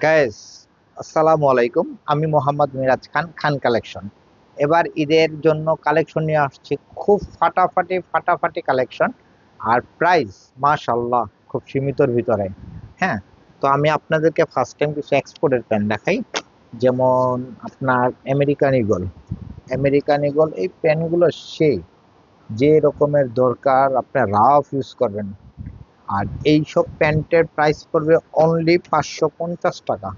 Guys, আসসালামু আলাইকুম। আমি মোহাম্মদ মিরাজ খান, খান কালেকশন। এবার ঈদের জন্য কালেকশন নিয়ে আসছি, খুব ফাটাফাটি ফাটাফাটি কালেকশন। আর প্রাইস মাশাআল্লাহ খুব সীমিতর ভিতরে। হ্যাঁ, তো আমি আপনাদেরকে ফার্স্ট টাইম কিছু এক্সপোর্টের প্যান্ট দেখাই। যেমন আপনার আমেরিকান ইগল। আমেরিকান ইগল এই প্যান্টগুলো সেই যে রকমের দরকার আপনার রাফ ইউজ করবেন। আর এই সব প্যান্টের প্রাইস পড়বে অনলি 550 টাকা।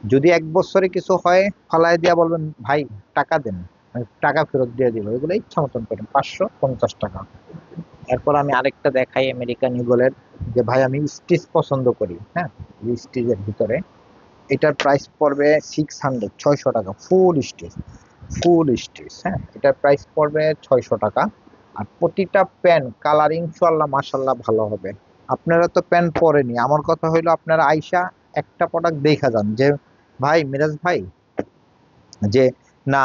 যদি এক বছরে কিছু হয়, ফালাই দিয়া বলবেন ভাই টাকা দেন, আমি টাকা ফেরত দিয়ে দিব, এগুলো ইচ্ছা মতন করেন। 550 টাকা। এরপর আমি আরেকটা দেখাই আমেরিকান ইগলের, যে ভাই আমি স্টিচ পছন্দ করি। হ্যাঁ, স্টিচের ভিতরে এটার প্রাইস পড়বে 600, 600 টাকা। ফুল স্টিচ, ফুল স্টিচ। হ্যাঁ, এটার প্রাইস পড়বে 600 টাকা। আর প্রতিটা প্যান কালার ইনশাল্লাহ মাসাল্লাহ ভালো হবে। আপনারা তো প্যান পরেনি, আমার কথা হইলো আপনারা আইসা একটা প্রোডাক্ট দেখা যান, যে ভাই মিরাজ ভাই, যে না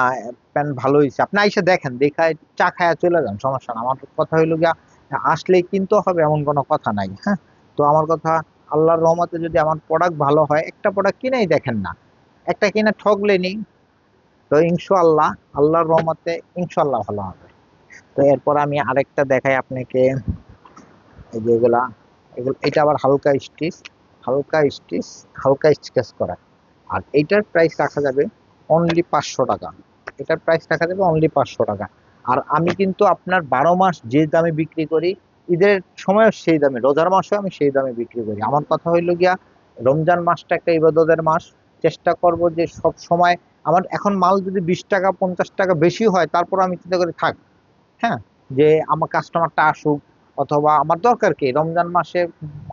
প্যান ভালো হয়েছে, আপনি আইসা দেখেন, দেখায় চা খায়া চলে যান, সমস্যা না। আমার কথা হইলো গিয়া আসলেই কিনতে হবে এমন কোনো কথা নাই। হ্যাঁ, তো আমার কথা, আল্লাহর রহমতে যদি আমার প্রোডাক্ট ভালো হয়, একটা প্রোডাক্ট কিনেই দেখেন না, একটা কিনে ঠকলেনি, তো ইনশাআল্লাহ আল্লাহর রহমতে ইনশাআল্লাহ ভালো হবে। তো এরপর আমি আরেকটা দেখাই আপনাকে, এই যে এগুলা, এগুলো এটা আবার হালকা স্টিচ, হালকা স্টিচ, হালকা স্কেচ করা। আর এইটার প্রাইস রাখা যাবে অনলি 500 টাকা। এটার প্রাইস রাখা যাবে অনলি 500 টাকা। আর আমি কিন্তু আপনার 12 মাস যে দামে বিক্রি করি, ঈদের সময়ও সেই দামে, রোজার মাসেও আমি সেই দামে বিক্রি করি। আমার কথা হইলো গিয়া, রমজান মাসটা একটা ইবাদতের মাস। চেষ্টা করব যে সব সময় আমার এখন মাল যদি 20 টাকা 50 টাকা বেশি হয়, তারপর আমি চিন্তা করি থাক। হ্যাঁ, যে আমার কাস্টমারটা আসুক, অথবা আমার দরকার কি, রমজান মাসে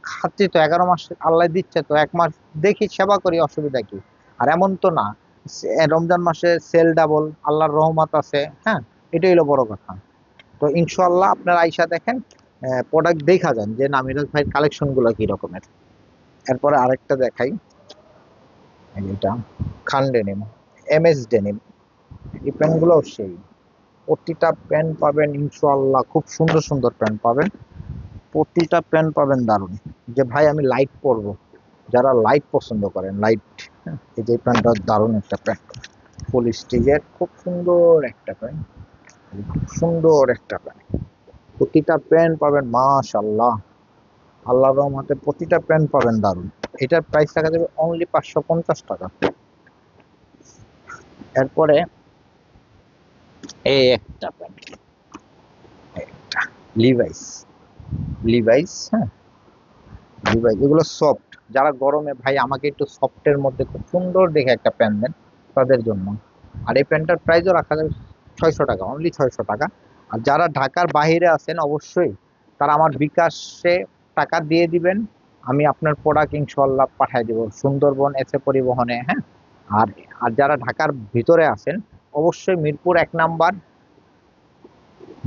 খাচ্ছি তো, 11 মাস আল্লাহ দিচ্ছে তো, 1 মাস দেখি সেবা করি, অসুবিধা কি। আর এমন তো না, রমজান মাসে সেল ডাবল, আল্লাহর রহমত আছে। হ্যাঁ, এটাই হলো বড় কথা। তো ইনশাল্লাহ আপনারা আইসা দেখেন, প্রোডাক্ট দেখা যান যে না মিরাজ ভাই কালেকশন গুলো কি রকমের। এরপরে আরেকটা দেখাই, এই যে এটা খান ডেনিম, MS ডেনিম। এই প্যান্ট গুলো সেই, প্রতিটা প্যান্ট পাবেন ইনশাল্লাহ, খুব সুন্দর সুন্দর প্যান্ট পাবেন। প্রতিটা প্যান্ট পাবেন দারুণ। যে ভাই আমি লাইট পরবো, যারা লাইট পছন্দ করেন, লাইট, এই যে প্যান্টটা দারুণ একটা প্যান্ট, ফুল স্টিচের, খুব সুন্দর একটা প্যান্ট, খুব সুন্দর একটা প্যান্ট। প্রতিটা প্যান্ট পাবেন মাশাআল্লাহ, আল্লাহর রহমতে প্রতিটা প্যান্ট পাবেন দারুণ। এটার প্রাইস টাকা যাবে অনলি 550 টাকা। এরপরে এই একটা প্যান্ট, একটা লিভাইস, লিভাইস। হ্যাঁ, লিভাইস এগুলো সফট, যারা গরমে ভাই আমাকে একটু সফটের মধ্যে খুব সুন্দর দেখে একটা প্যান্ট দেন, তাদের জন্য। আর এই প্যান্টটার প্রাইসও রাখা যাবে 600 টাকা, অনলি 600 টাকা। আর যারা ঢাকার বাইরে আছেন, অবশ্যই তারা আমার বিকাশে টাকা দিয়ে দিবেন, আমি আপনার প্রোডাক্ট ইনশাল্লাহ পাঠিয়ে দেবো সুন্দরবন এসে পরিবহনে। হ্যাঁ, আর আর যারা ঢাকার ভিতরে আছেন, অবশ্যই মিরপুর 1 নাম্বার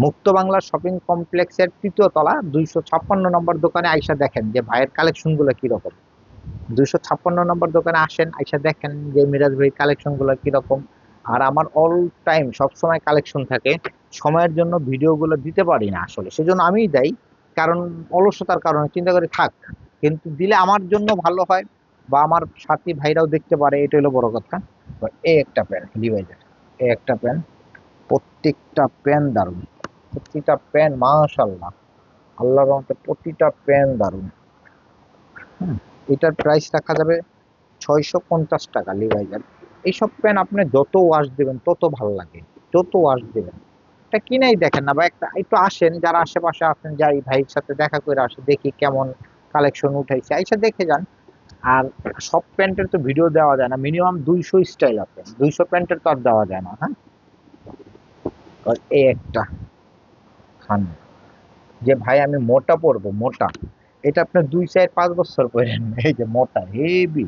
মুক্ত বাংলা শপিং কমপ্লেক্সের 3য় তলা 256 নম্বর দোকানে আইসা দেখেন যে ভাইয়ের কালেকশন গুলো কিরকম। 256 নম্বর দোকানে আসেন, আইসা দেখেন যে মিরাজ ভাই কালেকশন গুলো কিরকম। আর আমার অল টাইম সবসময় কালেকশন থাকে, সময়ের জন্য ভিডিওগুলো দিতে পারি না আসলে, সেজন্য আমিই দেই। কারণ অলসতার কারণে চিন্তা করে থাক, কিন্তু দিলে আমার জন্য ভালো হয়, বা আমার সাথী ভাইরাও দেখতে পারে, এটা হলো বড় কথা। তো এই একটা প্যান্ট ডিভাইডার, এই একটা প্যান্ট, প্রত্যেকটা প্যান্ট দারুণ, প্রতিটা প্যান্ট মাশাআল্লাহ, আল্লাহর রহমতে প্রতিটা প্যান্ট দারুণ। হুম, এটার প্রাইস রাখা যাবে 650 টাকা লিভাইজার। এইসব প্যান্ট আপনি যত ওয়াশ দেবেন তত ভালো লাগে, যত ওয়াশ দেবেন। এটা কিনেই দেখেন না, বা একটা একটু আসেন, যারা আশেপাশে আছেন, যাই ভাইয়ের সাথে দেখা করে আসে, দেখি কেমন কালেকশন উঠাইছে, আইসা দেখে যান। আর সব প্যান্টের তো ভিডিও দেওয়া যায় না, মিনিমাম 200 স্টাইল আছে, 200 প্যান্টের তো আর দেওয়া যায় না। হ্যাঁ, আর এই একটা খান, যে ভাই আমি মোটা পরবো, মোটা, এটা আপনার 2 4 5 বছর পরেন, এই যে মোটা হেভি।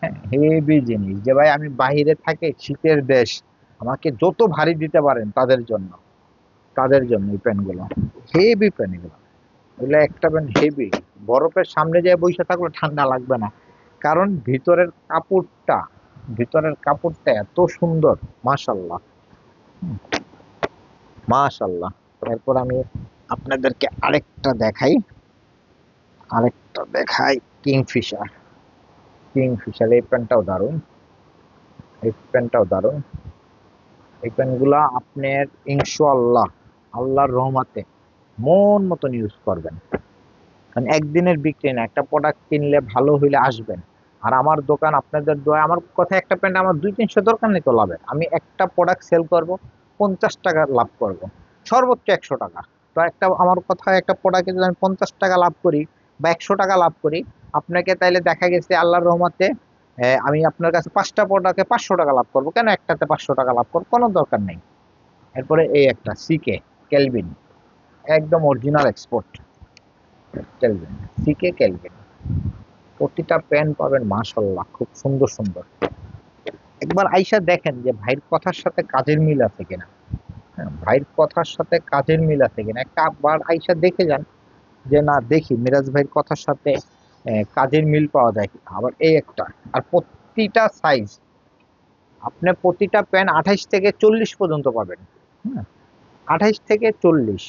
হ্যাঁ, হেভি জিনিস, যে ভাই আমি বাহিরে থাকি, শীতের দেশ, আমাকে যত ভারী দিতে পারেন তাদের জন্য, তাদের জন্য এই প্যান্ট গুলো, হেভি প্যান্ট এগুলো। এগুলো একটা প্যান্ট হেভি, বরফের সামনে যেয়ে বসে থাকলে ঠান্ডা লাগবে না, কারণ ভিতরের কাপড়টা, ভিতরের কাপড়টা এত সুন্দর, মাশাল্লাহ, মাশাল্লাহ। এরপর আমি আপনাদেরকে আরেকটা দেখাই, আরেকটা দেখাই কিংফিশার। কিংফিশার, এই প্যান্টটাও দারুণ, এই প্যান্টটাও দারুণ। এই প্যান্টগুলা আপনার ইনশাআল্লাহ আল্লাহর রহমতে মন মতন ইউজ করবেন। কারণ একদিনের বিক্রি না, একটা প্রোডাক্ট কিনলে ভালো হইলে আসবেন। আর আমার দোকান আপনাদের দোয়া, আমার কথা একটা প্যান্ট আমার 200-300 দরকার নেই তো লাভের, আমি একটা প্রোডাক্ট সেল করব 50 টাকা লাভ করব, সর্বোচ্চ 100 টাকা। তো একটা আমার কথা, একটা প্রোডাক্টে যদি আমি 50 টাকা লাভ করি বা 100 টাকা লাভ করি, আপনাকে তাইলে দেখা গেছে আল্লাহর রহমতে আমি আপনার কাছে 5টা প্রোডাক্টে 500 টাকা লাভ করবো, কেন একটাতে 500 টাকা লাভ করবো, কোনো দরকার নেই। এরপরে এই একটা সিকে কেলভিন, একদম অরিজিনাল এক্সপোর্ট কেলভিন, সিকে কেলভিন। প্রতিটা প্যান্ট পাবেন মাশাল্লাহ খুব সুন্দর সুন্দর। একবার আইসা দেখেন যে ভাইয়ের কথার সাথে কাজের মিল আছে কিনা। হ্যাঁ, ভাইয়ের কথার সাথে কাজের মিল আছে কিনা একটা বার আইসা দেখে যান, যে না দেখি মিরাজ ভাইয়ের কথার সাথে কাজের মিল পাওয়া যায় কিনা। আবার এই একটা, আর প্রতিটা সাইজ, আপনি প্রতিটা প্যান্ট 28 থেকে 40 পর্যন্ত পাবেন। হ্যাঁ, 28 থেকে 40,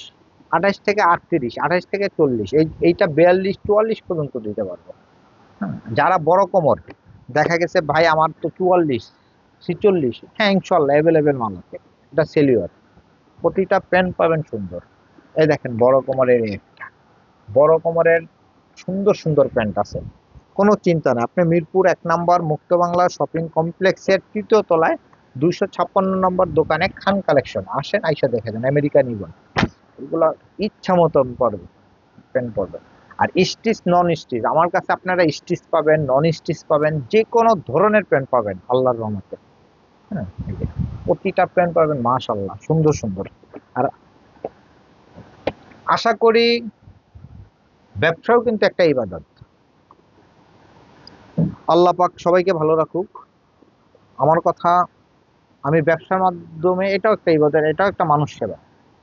28 থেকে 38, 28 থেকে 40, এইটা 42-44 পর্যন্ত দিতে পারবো। হ্যাঁ, যারা বড় কোমর, দেখা গেছে ভাই আমার তো 44-46, হ্যাঁ ইনশাল্লাহ অ্যাভেলেবেল মাল আছে। এটা সেলিওর, প্রতিটা প্যান্ট পাবেন সুন্দর। এই দেখেন বড় কোমরের একটা, বড় কোমরের সুন্দর সুন্দর প্যান্ট আছে, কোনো চিন্তা না। আপনি মিরপুর 1 নম্বর মুক্ত বাংলা শপিং কমপ্লেক্সের 3য় তলায় 256 নম্বর দোকানে খান কালেকশন আসেন, আইসা দেখে যান, আমেরিকা নিবন এগুলো ইচ্ছা মতন পড়বে, প্যান্ট পড়বে। আর স্টিচ নন স্টিচ আমার কাছে আপনারা স্টিচ পাবেন, নন স্টিচ পাবেন, যে কোনো ধরনের প্যান্ট পাবেন আল্লাহর রহমতে। হ্যাঁ, এই যে প্রতিটা প্যান্ট পাবেন মাশাআল্লাহ সুন্দর সুন্দর। আর আশা করি ব্যবসাও কিন্তু একটা ইবাদত। আল্লাহ পাক সবাইকে ভালো রাখুক। আমার কথা, আমি ব্যবসার মাধ্যমে, এটাও একটা ইবাদত, এটাও একটা মানুষ সেবা।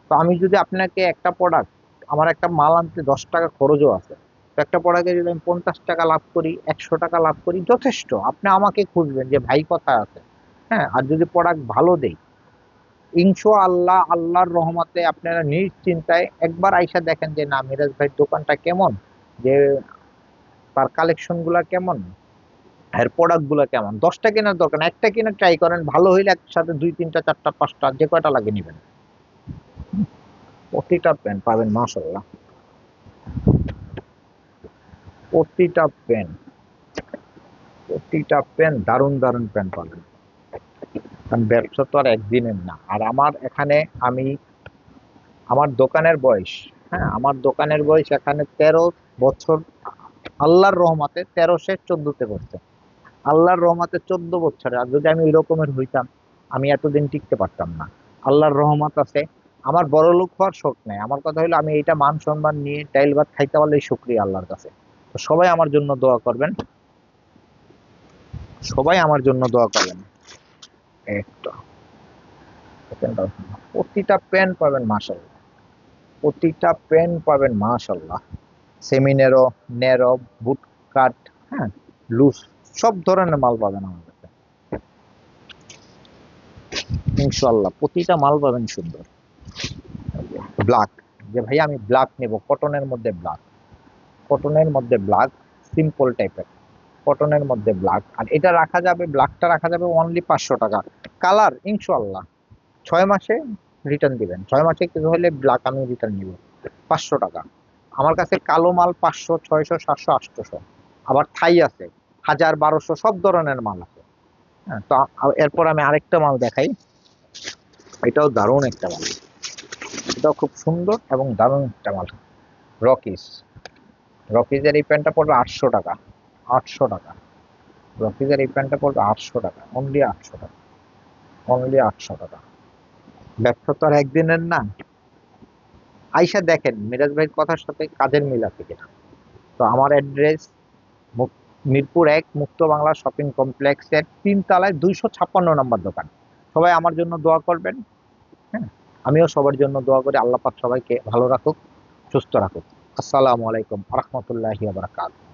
তো আমি যদি আপনাকে একটা প্রোডাক্ট, আমার একটা মাল আনতে 10 টাকা খরচও আছে, তো একটা প্রোডাক্টে যদি আমি 50 টাকা লাভ করি, 100 টাকা লাভ করি, যথেষ্ট। আপনি আমাকে খুঁজবেন যে ভাই কোথায় আছে। হ্যাঁ, আর যদি প্রোডাক্ট ভালো দেই, ইনশাআল্লাহ আল্লাহর রহমতে আপনারা নিশ্চিন্তায় একবার আইসা দেখেন যে না মিরাজ ভাইয়ের দোকানটা কেমন, যে তার কালেকশন গুলা কেমন, এর প্রোডাক্ট গুলো কেমন। 10টা কেনার দরকার না, একটা কিনে ট্রাই করেন, ভালো হইলে একসাথে 2, 3, 4, 5টা যে কয়টা লাগে নিবেন। প্রতিটা প্যান্ট পাবেন মাশাআল্লাহ, প্রতিটা প্যান্ট, প্রতিটা প্যান্ট দারুণ দারুণ প্যান্ট পাবেন। কারণ ব্যবসা তো আর একদিনের না। আর আমার এখানে, আমি, আমার দোকানের বয়স, হ্যাঁ আমার দোকানের বয়স এখানে 13 বছর, আল্লাহর রহমতে 13 সে 14তে করছে, আল্লাহর রহমতে 14 বছরে। আর যদি আমি ওই রকমের হইতাম, আমি এতদিন টিকতে পারতাম না। আল্লাহর রহমত আছে। আমার বড় লোক হওয়ার শখ নেই, আমার কথা হলো আমি এইটা মান সম্মান নিয়ে ডাইল ভাত খাইতে পারলেই শুকরিয়া আল্লাহর কাছে। তো সবাই আমার জন্য দোয়া করবেন, সবাই আমার জন্য দোয়া করবেন। একটা প্রতিটা প্যান্ট পাবেন মাশাআল্লাহ, প্রতিটা প্যান্ট পাবেন মাশাআল্লাহ। সেমি নেরো, নেরো, বুট কাট, হ্যাঁ লুজ, সব ধরনের মাল পাবেন আমার কাছে ইনশাআল্লাহ। প্রতিটা মাল পাবেন সুন্দর। ব্ল্যাক, যে ভাই আমি ব্ল্যাক নেব, কটনের মধ্যে ব্ল্যাক, কটনের মধ্যে ব্ল্যাক, সিম্পল টাইপের কটনের মধ্যে ব্ল্যাক। আর এটা রাখা যাবে, ব্ল্যাকটা রাখা যাবে অনলি 500 টাকা। কালার ইনশাআল্লাহ 6 মাসে রিটার্ন দিবেন, 6 মাসে কিছু হলে ব্ল্যাক আমি রিটার্ন নিব। 500 টাকা। আমার কাছে কালো মাল 500, 600, 700, 800, আবার থাই আছে 1000, 1200, সব ধরনের মাল আছে। হ্যাঁ, তো এরপর আমি আরেকটা মাল দেখাই, এটাও দারুণ একটা মাল, এটাও খুব সুন্দর এবং দারুণ একটা মাল। রকিস, রকিজের এই প্যান্টটা পড়বে 800 টাকা, 800 টাকা। রকিজের এই প্যান্টটা পড়বে 800 টাকা, অনলি 800 টাকা, অনলি 800 টাকা। ব্যবসা তো আর একদিনের না। আইসা দেখেন মিরাজ ভাইয়ের কথার সাথে কাজের মিল আছে কিনা। তো আমার অ্যাড্রেস মিরপুর 1 মুক্ত বাংলা শপিং কমপ্লেক্সের 3 তলায় 256 নম্বর দোকান। সবাই আমার জন্য দোয়া করবেন। হ্যাঁ, আমিও সবার জন্য দোয়া করি, আল্লাহ পাক সবাইকে ভালো রাখুক, সুস্থ রাখুক। আসসালামু আলাইকুম রহমতুল্লাহি ওয়া বারাকাতুহু।